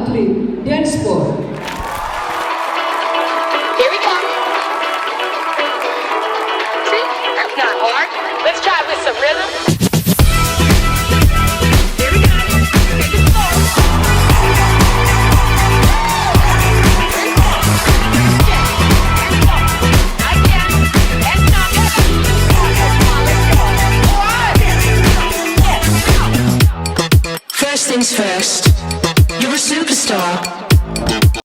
atlet dance sport. Here we go. See, that's not hard. Let's try with some rhythm. Here we go. Take it slow. First things first.